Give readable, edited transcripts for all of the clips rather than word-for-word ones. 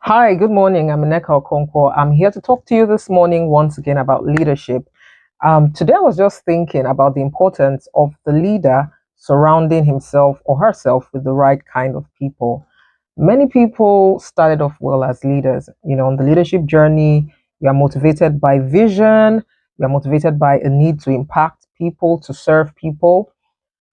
Hi, good morning. I'm Nneka Okonkwo. I'm here to talk to you this morning once again about leadership. Today, I was just thinking about the importance of the leader surrounding himself or herself with the right kind of people. Many people started off well as leaders. On the leadership journey, you are motivated by vision, you are motivated by a need to impact people, to serve people.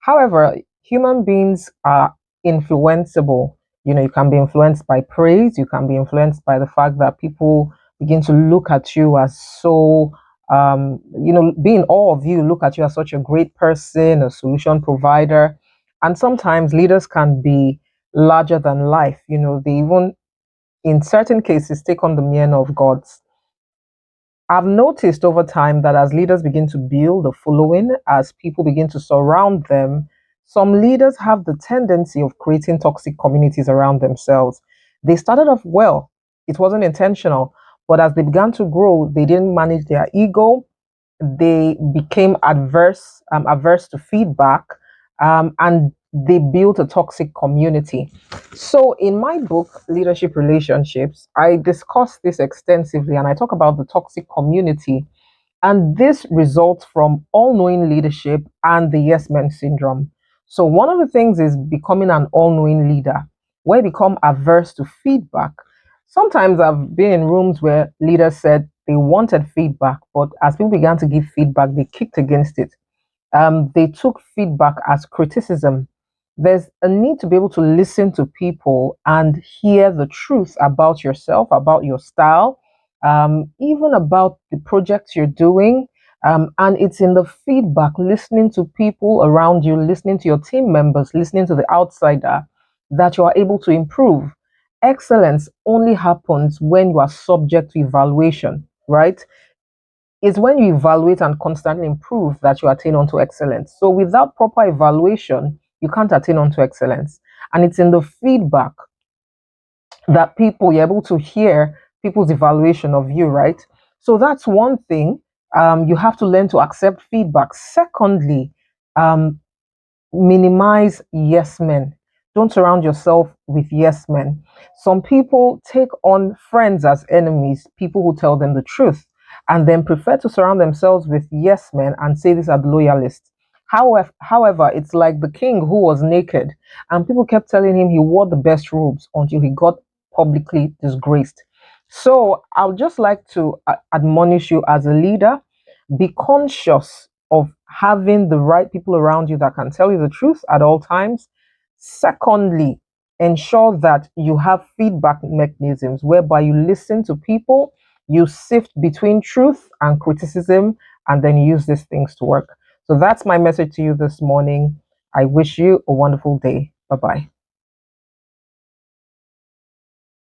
However, human beings are influenceable. You can be influenced by praise, you can be influenced by the fact that people begin to look at you as so, being all of you look at you as such a great person, a solution provider. And sometimes leaders can be larger than life. They even, in certain cases, take on the mien of gods. I've noticed over time that as leaders begin to build a following, as people begin to surround them, some leaders have the tendency of creating toxic communities around themselves. They started off well, it wasn't intentional, but as they began to grow, they didn't manage their ego, they became averse to feedback, and they built a toxic community. So, in my book, Leadership Relationships, I discuss this extensively and I talk about the toxic community. And this results from all knowing leadership and the yes men syndrome. So, one of the things is becoming an all knowing leader, where you become averse to feedback. Sometimes I've been in rooms where leaders said they wanted feedback, but as people began to give feedback, they kicked against it. They took feedback as criticism. There's a need to be able to listen to people and hear the truth about yourself, about your style, even about the projects you're doing. And it's in the feedback, listening to people around you, listening to your team members, listening to the outsider, that you are able to improve. Excellence only happens when you are subject to evaluation, right? It's when you evaluate and constantly improve that you attain onto excellence. So without proper evaluation, you can't attain onto excellence. And it's in the feedback that you're able to hear people's evaluation of you, right? So that's one thing. You have to learn to accept feedback. Secondly, um, minimize yes men. Don't surround yourself with yes men. Some people take on friends as enemies, people who tell them the truth, and then prefer to surround themselves with yes men and say these are the loyalists. However, it's like the king who was naked, and people kept telling him he wore the best robes until he got publicly disgraced. So I would just like to admonish you as a leader, be conscious of having the right people around you that can tell you the truth at all times. Secondly, ensure that you have feedback mechanisms whereby you listen to people, you sift between truth and criticism, and then use these things to work. So that's my message to you this morning. I wish you a wonderful day. Bye bye.